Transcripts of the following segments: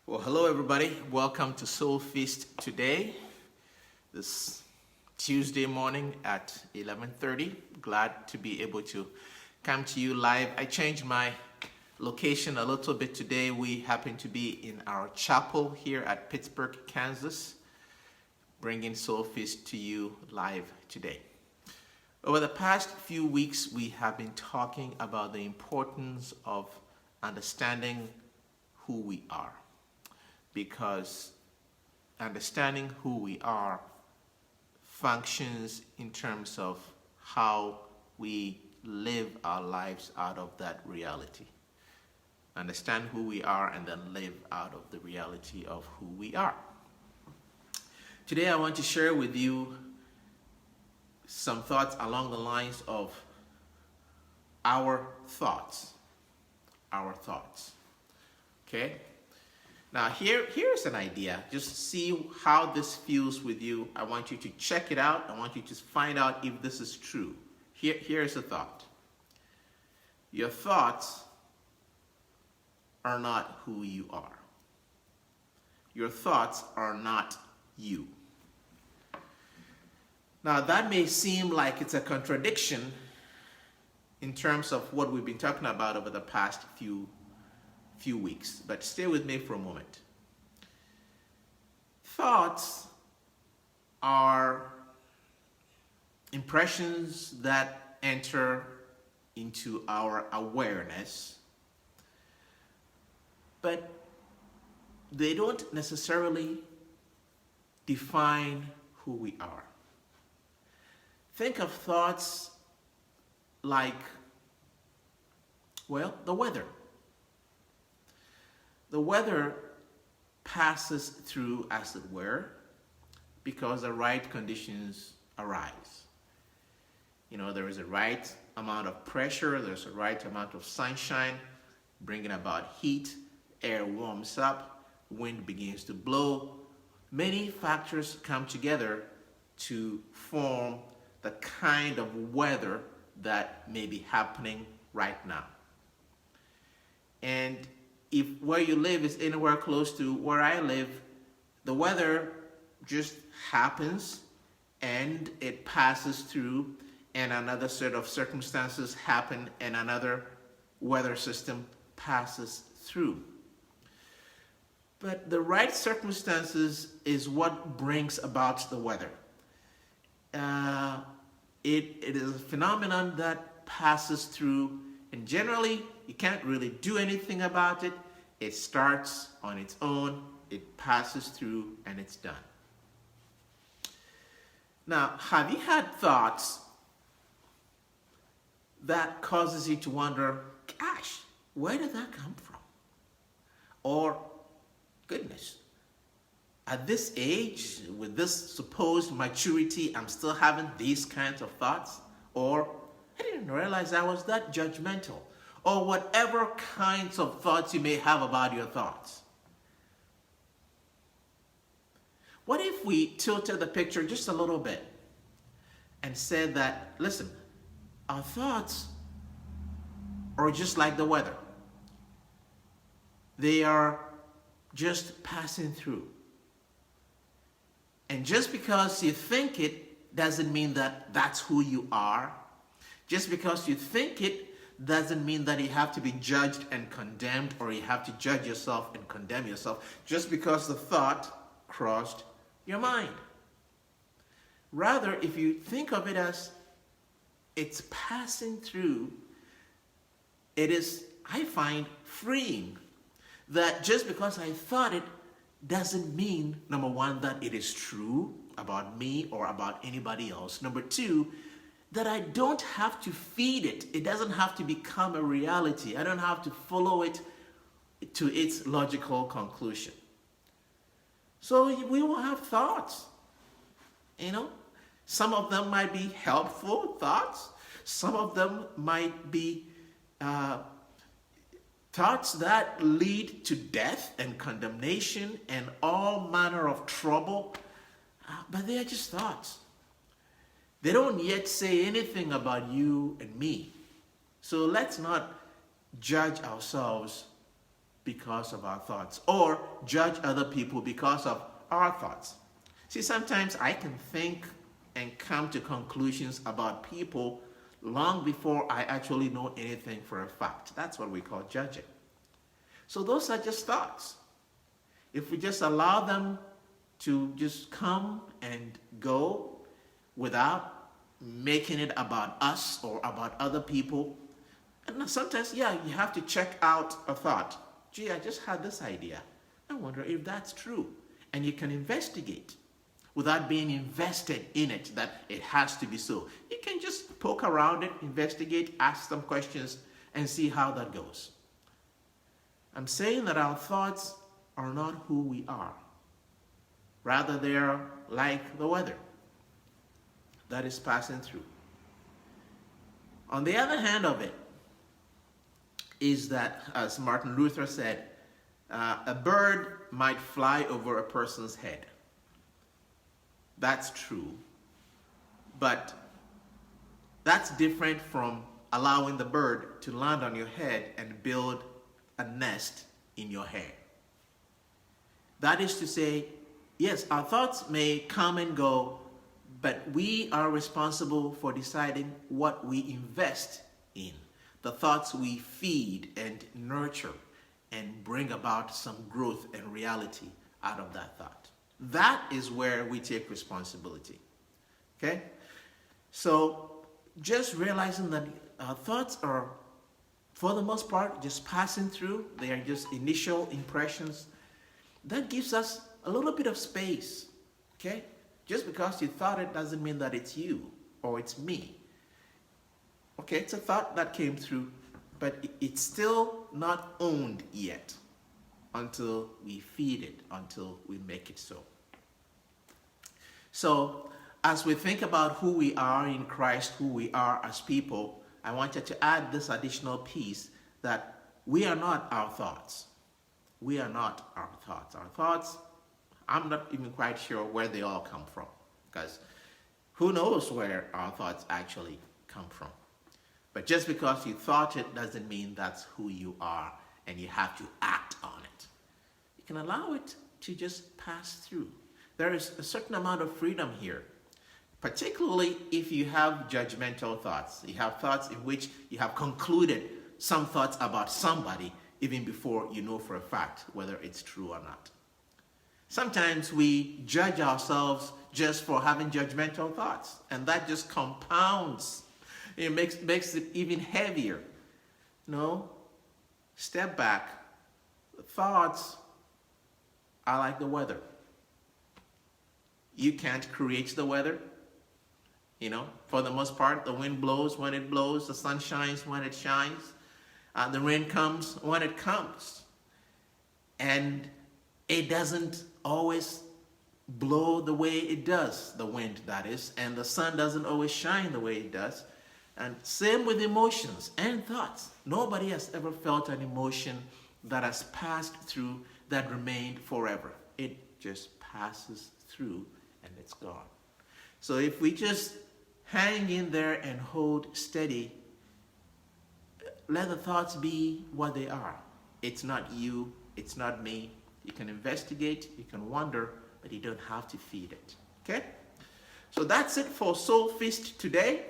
Well, hello everybody. Welcome to Soulfeast today. This Tuesday morning at 11:30. Glad to be able to come to you live. I changed my location a little bit today. We happen to be in our chapel here at Pittsburgh, Kansas, bringing Soulfeast to you live today. Over the past few weeks, we have been talking about the importance of understanding who we are. Because understanding who we are functions in terms of how we live our lives out of that reality. Understand who we are and then live out of the reality of who we are. Today I want to share with you some thoughts along the lines of our thoughts. Our thoughts. Okay? Now here's an idea. Just see how this feels with you. I want you to check it out. I want you to find out if this is true. Here's a thought. Your thoughts are not who you are. Your thoughts are not you. Now that may seem like it's a contradiction in terms of what we've been talking about over the past few weeks, but stay with me for a moment. Thoughts are impressions that enter into our awareness, but they don't necessarily define who we are. Think of thoughts like, well, the weather. The weather passes through, as it were, because the right conditions arise. You know, there is a right amount of pressure, there's a right amount of sunshine, bringing about heat, air warms up, wind begins to blow. Many factors come together to form the kind of weather that may be happening right now. And if where you live is anywhere close to where I live, the weather just happens and it passes through, and another set of circumstances happen and another weather system passes through. But the right circumstances is what brings about the weather. It is a phenomenon that passes through, and generally you can't really do anything about it. It starts on its own, it passes through, and it's done. Now, have you had thoughts that causes you to wonder, gosh, where did that come from? Or, goodness, at this age, with this supposed maturity, I'm still having these kinds of thoughts? Or, I didn't realize I was that judgmental. Or whatever kinds of thoughts you may have about your thoughts. What if we tilted the picture just a little bit and said that, listen, our thoughts are just like the weather. They are just passing through. And just because you think it doesn't mean that that's who you are. Just because you think it doesn't mean that you have to be judged and condemned, or you have to judge yourself and condemn yourself just because the thought crossed your mind. Rather, if you think of it as it's passing through, it is, I find, freeing. That just because I thought it doesn't mean, number one, that it is true about me or about anybody else. Number two, that I don't have to feed it. It doesn't have to become a reality. I don't have to follow it to its logical conclusion. So we will have thoughts. You know, some of them might be helpful thoughts. Some of them might be thoughts that lead to death and condemnation and all manner of trouble. But they are just thoughts. They don't yet say anything about you and me. So let's not judge ourselves because of our thoughts, or judge other people because of our thoughts. See, sometimes I can think and come to conclusions about people long before I actually know anything for a fact. That's what we call judging. So those are just thoughts. If we just allow them to just come and go without making it about us or about other people, and sometimes, yeah, you have to check out a thought. Gee, I just had this idea. I wonder if that's true. And you can investigate without being invested in it, that it has to be so. You can just poke around it, investigate, ask some questions, and see how that goes. I'm saying that our thoughts are not who we are. Rather, they're like the weather that is passing through. On the other hand of it is that, as Martin Luther said, a bird might fly over a person's head. That's true. But that's different from allowing the bird to land on your head and build a nest in your hair. That is to say, yes, our thoughts may come and go, but we are responsible for deciding what we invest in. The thoughts we feed and nurture and bring about some growth and reality out of that thought. That is where we take responsibility. Okay? So just realizing that our thoughts are, for the most part, just passing through. They are just initial impressions. That gives us a little bit of space. Okay? Just because you thought it doesn't mean that it's you or it's me. Okay, it's a thought that came through, but it's still not owned yet until we feed it, until we make it so. So, as we think about who we are in Christ, who we are as people, I wanted to add this additional piece that we are not our thoughts. We are not our thoughts. Our thoughts, I'm not even quite sure where they all come from, because who knows where our thoughts actually come from. But just because you thought it doesn't mean that's who you are and you have to act on it. You can allow it to just pass through. There is a certain amount of freedom here, particularly if you have judgmental thoughts. You have thoughts in which you have concluded some thoughts about somebody even before you know for a fact whether it's true or not. Sometimes we judge ourselves just for having judgmental thoughts, and that just compounds. It makes it even heavier. No, step back. The thoughts are like the weather. You can't create the weather. You know, for the most part, the wind blows when it blows, the sun shines when it shines, the rain comes when it comes. And it doesn't always blow the way it does, the wind that is, and the sun doesn't always shine the way it does. And same with emotions and thoughts. Nobody has ever felt an emotion that has passed through that remained forever. It just passes through and it's gone. So if we just hang in there and hold steady, let the thoughts be what they are. It's not you, it's not me. You can investigate, you can wonder, but you don't have to feed it. Okay? So that's it for Soulfeast today.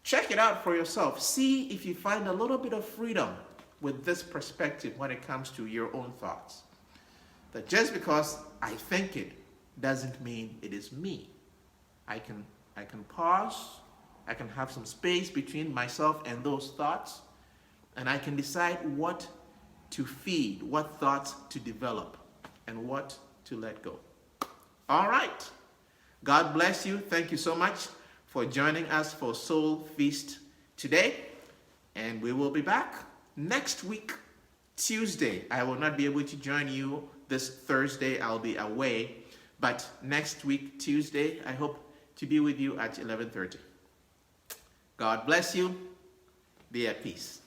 Check it out for yourself. See if you find a little bit of freedom with this perspective when it comes to your own thoughts. That just because I think it doesn't mean it is me. I can pause, I can have some space between myself and those thoughts, and I can decide what to feed, what thoughts to develop, and what to let go. All right. God bless you. Thank you so much for joining us for Soulfeast today. And we will be back next week, Tuesday. I will not be able to join you this Thursday. I'll be away. But next week, Tuesday, I hope to be with you at 11:30. God bless you. Be at peace.